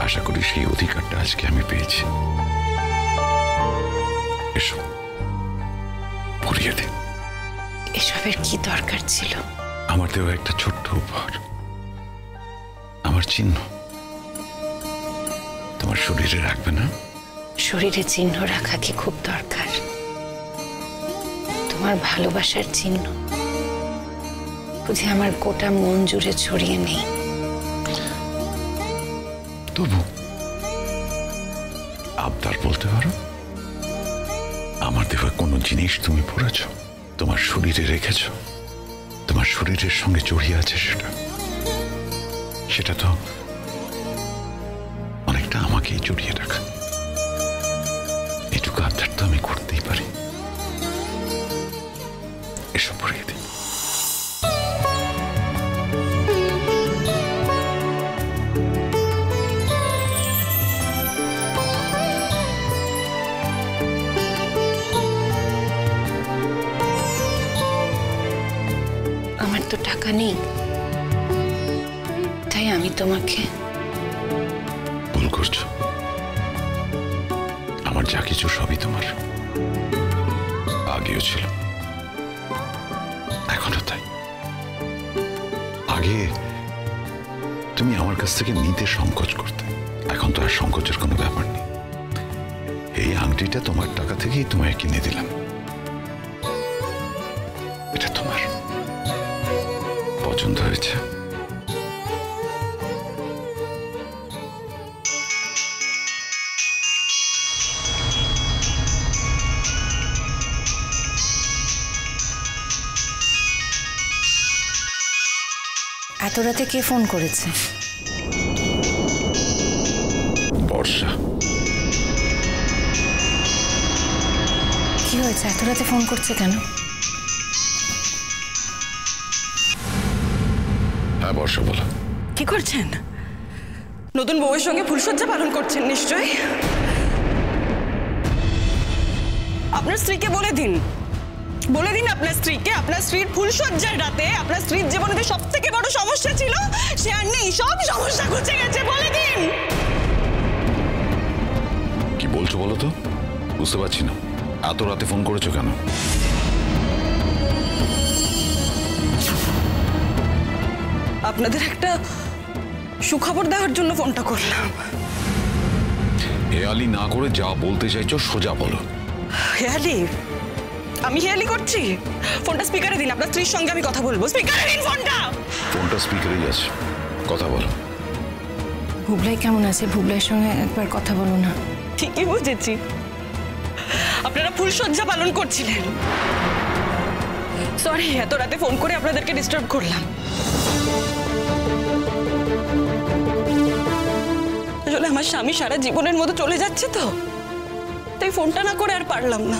আশা করি সেই অধিকারটা আজকে আমি পেয়েছি। এসব পুড়িয়ে দিন। এসবের কি দরকার ছিল? আমার দেওয়া একটা ছোট্ট উপহার, আমার চিহ্ন তোমার শরীরে রাখবে না? শরীরে চিহ্ন রাখা কি খুব দরকার? তোমার ভালোবাসার চিহ্ন বুঝি আমার গোটা মন জুড়ে ছড়িয়ে নেই? তবু আবদার বলতে পারো। আমার দেওয়া কোনো জিনিস তুমি পড়েছ, তোমার শরীরে রেখেছ, তোমার শরীরের সঙ্গে জড়িয়ে আছে, সেটা তো অনেকটা আমাকেই জড়িয়ে রাখা। এটুকু আবদার তো আমি করতেই পারি। এসব পড়িয়ে দিই। আমার তো টাকা নেই, তাই আমি তোমাকে। ভুল করছো। আমার যা কিছু সবই তোমার, আগেও ছিল, এখনো তাই। আগে তুমি আমার কাছ থেকে নিতে সংকোচ করতে, এখন তো আর সংকোচের কোনো ব্যাপার নেই। এই আংটিটা তোমার টাকা থেকেই তোমায় কিনে দিলাম। এটা তোমার পছন্দ হয়েছে? এত রাতে কে ফোন করেছে? বর্ষা। কি হয়েছে, এত রাতে ফোন করছে কেন? হ্যাঁ বর্ষা, বলো। কি করছেন? নতুন বউয়ের সঙ্গে ফুলসজ্জা পালন করছেন নিশ্চয়ই। আপনার স্ত্রীকে বলে দিন আপনার স্ত্রীকে, আপনার স্ত্রীর ফুলসজ্জার রাতে আপনার স্ত্রীর জীবনে সব থেকে বড় সমস্যা ছিল সে আর নেই, সব সমস্যা ঘুচে গেছে, বলে দিন। কি বলছো বলো তো, বুঝতে পারছি না। এত রাতে ফোন করেছো কেন? আপনাদের একটা সুখবর দেওয়ার জন্য ফোনটা করলাম। হেয়ালি না করে যা বলতে চাইছো সোজা বলো। হেয়ালি? আমি হেয়ালি করছি? ফোনটা স্পিকারে দিন, আপনার স্ত্রীর সঙ্গে আমি কথা বলবো। স্পিকারে দিন ফোনটা। ফোনটা স্পিকারেই আছে, কথা বলো। ভুবলাই কেমন আছে? ভুবলাইয়ের সঙ্গে একবার কথা বলো না। ঠিকই বুঝেছি, আপনারা ফুলসজ্জা পালন করছিলেন। সরি, এত রাতে ফোন করে আপনাদেরকে ডিস্টার্ব করলাম। আসলে আমার স্বামী সারা জীবনের মতো চলে যাচ্ছে, তো তাই ফোনটা না করে আর পারলাম না।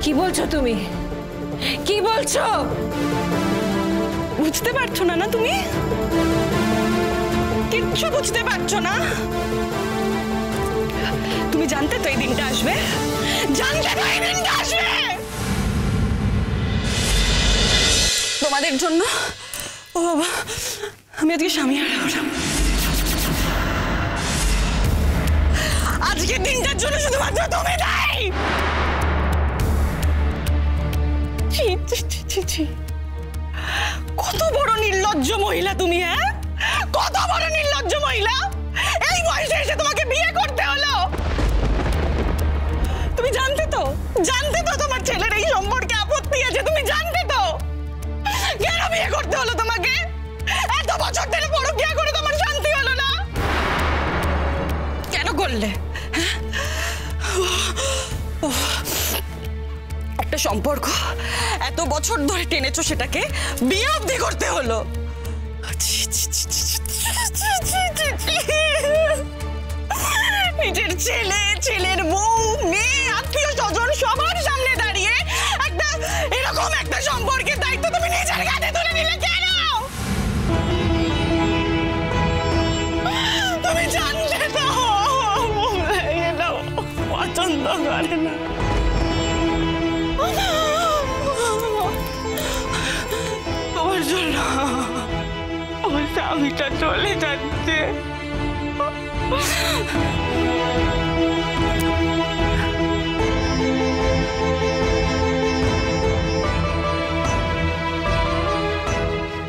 কি বলছো তুমি? কি বলছো? বুঝতে পারছো না? তুমি কিচ্ছু বুঝতে পারছো না? তুমি জানতে তো এই দিনটা আসবে, জানতে তো এই দিনটা আসবে তোমাদের জন্য। ও বাবা, আমি আজকে স্বামী হারালাম। আজকের দিনটার জন্য শুধুমাত্র তুমি দায়ী। কত বড় নির্লজ্জ মহিলা তুমি! হ্যাঁ, কত বড় নির্লজ্জ মহিলা! এই বয়সে এসে তোমাকে বিয়ে করতে হলো। তুমি জানতে তো তোমার ছেলের এই সম্পর্কে আপত্তি আছে, তুমি জানতে তো কেন বিয়ে করতে হলো তোমাকে? এত বছর ধরে পরকীয়া করে তোমার শান্তি হলো না, কেন করলে? একটা সম্পর্ক এত বছর ধরে টেনেছো, সেটাকে বিয়ে অবধি করতে হলো। নিজের ছেলে, ছেলের বউ, মেয়ে, আত্মীয় স্বজন সবার সামনে দাঁড়িয়ে এরকম একটা সম্পর্কের দায়িত্ব তুমি নিজের কাঁধে তুলে নিলে কেন? তুমি জানলে তো এটা পছন্দ করে না। তোমার জন্য আমার স্বামীটা চলে যাচ্ছে।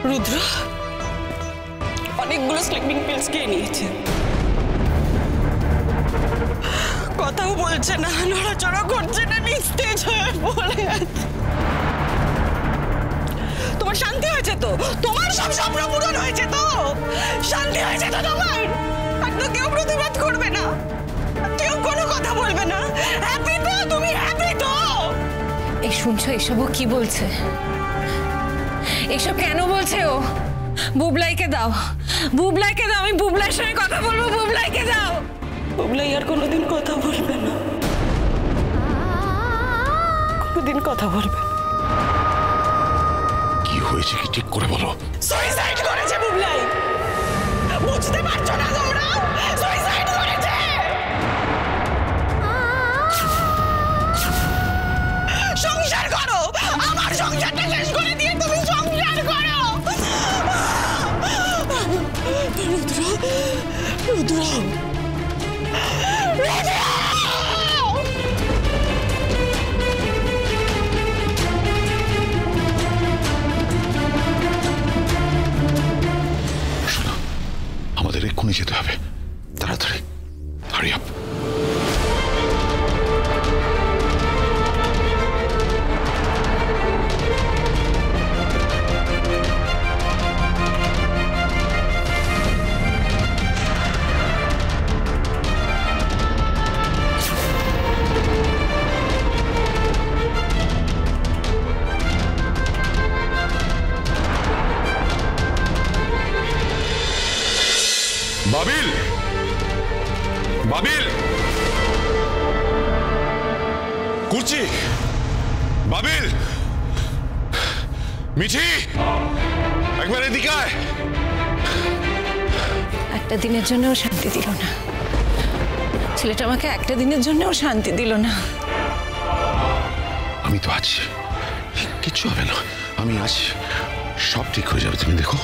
রুদ্র অনেকগুলো স্লিপিং পিলস খেয়ে নিয়েছে, কথাও বলছে না, নড়াচড়া করছে না, নিস্তেজ হয়ে পড়ে আছে। তোমার শান্তি হয়েছে তো? তোমার সব স্বপ্ন পূরণ হয়েছে তো? শান্তি হয়েছে তো তোমার? আর তো কেউ প্রতিবাদ করবে না, কেউ কোনো কথা বলবে না। হ্যাপি তো? তুমি হ্যাপি তো? এই শুনছো এসবও কি বলছে? এসব কেন বলছে ও? বুবলাইকে দাও, বুবলাইকে দাও, আমি বুবলাইয়ের সঙ্গে কথা বলবো, বুবলাইকে দাও। বুবলাই আর কোনোদিন কথা বলবে না, কোনোদিন কথা বলবে না। কি হয়েছে কি ঠিক করে বলো। সুইসাইড করেছে বুবলাই, বুঝতে পারছো না তোমরা? সুইসাইড করেছে। সংসার করো, আমার সংসারটা শেষ করে দিয়ে তুমি সংসার করো। রুদ্র, রুদ্র, শোনো, আমাদের এক্ষুনি যেতে হবে, তাড়াতাড়ি, হারি আপ। বাবিল, বাবিল, কুচি, বাবিল, মিঠি, একবার এদিকে আয়। একটা দিনের জন্যও শান্তি দিল না ছেলেটা, আমাকে একটা দিনের জন্যও শান্তি দিল না। আমি তো আছি, কিচ্ছু হবে না, আমি আছি, সব ঠিক হয়ে যাবে, তুমি দেখো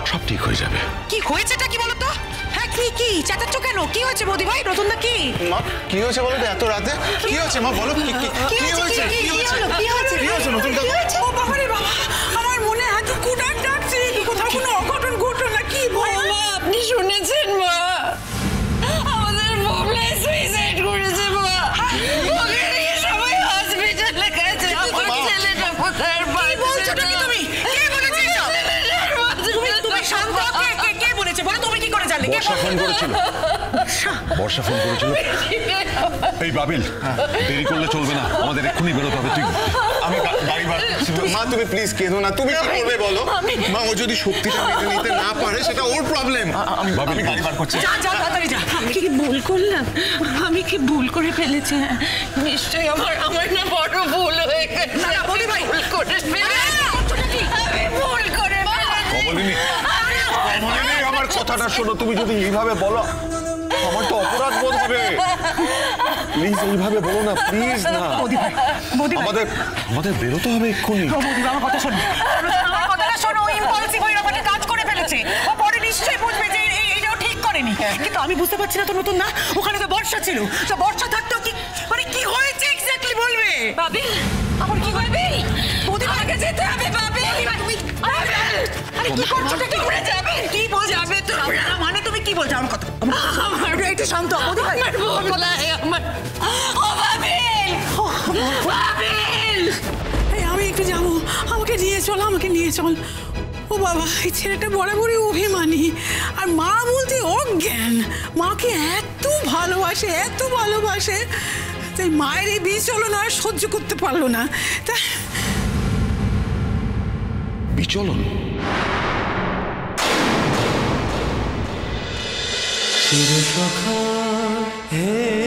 সব ঠিক হয়ে যাবে। কি হয়েছেটা কি বলো তো? হ্যাঁ কি চাচাচ্ছ কেন? কি হয়েছে বৌদি ভাই? নতুন না কি? মা কি হয়েছে বলো তো এত রাতে? কি হয়েছে মা বলো, কি হয়েছে? কি হয়েছে নতুন কাকু? ও বাবা রে বাবা, আমার মনে হাতে কুটার ডাকছে, কোথাও কোনো অঘটন ঘটলো না কি? মা, আপনি শুনেছেন মা? আমাদের বুবলাই সুইসাইড করেছে মা। ওকে নিয়ে সবাই হসপিটালে গেছে। আমার ছেলেটা কোথায় পাচ্ছে? বলছোটা কি তুমি? কে বলেছে এসব? তুমি শান্ত, কে বলেছে বলো? তুমি কি করে জানলে? বর্ষা ফোন করেছিল, বর্ষা ফোন করেছিল। এই বাবিল, দেরি করলে চলবে না, আমাদের এক্ষুনি বেরোতে হবে। তুই আমি গাড়ি বার করছি। মা তুমি প্লিজ কেঁদো না, তুমি কি করবে বলো? মা ও যদি সত্যিটা মেনে নিতে না পারে সেটা ওর প্রবলেম। আমি গাড়ি বার করছি। যা তাড়াতাড়ি যা। আমি কি ভুল করলাম? আমি কি ভুল করে ফেলেছি? নিশ্চয়ই আমার না বড় ভুল হয়ে গেছে। না বৌদি ভাই, ভুল করে ফেলেছি। আমি ভুল করে ফেলেছি। কমলিনী, আমার কথাটা শোনো, তুমি যদি এইভাবে বলো আমার তো অপরাধ বোধ হবে। প্লিজ এইভাবে বলো না, প্লিজ না। বৌদি ভাই, আমাদের বেরোতে হবে এক্ষুনি। বৌদি আমার কথা শোনো, আমার কথাটা শোনো। ও ইম্পালসিভ হয়ে আমাকে কাজ করে ফেলেছে। ও পরে নিশ্চয়ই বুঝবে যে এইটাও ঠিক করেনি। কিন্তু আমি বুঝতে পারছি না তো নতুন না, ওখানে তো বর্ষা ছিল, তো বর্ষা থাকতেও কি মানে কি হয়েছে এক্স্যাক্টলি বলবে? বাবিল, আমার কি করবে? বৌদি আগে যেতে হবে। বাবিল, তুমি আরে কি করছো? কি করে যাবে? কি বলছো? যাবে তোমরা? মানে তুমি কি বলছো? আমার কথা আমার একটু শান্ত হও বৌদি ভাই। আমার বুবলাই, আমার ও বাবিল, বাবিল। আমি একটু যাবো, আমাকে নিয়ে চল, আমাকে নিয়ে চল। ও বাবা, এই ছেলেটা বরাবরই অভিমানী, আর মা বলতে অজ্ঞান। মাকে এত ভালোবাসে, তাই মায়ের এই বিচলন আর সহ্য করতে পারলো না। তা বিচলন? চির সখা হে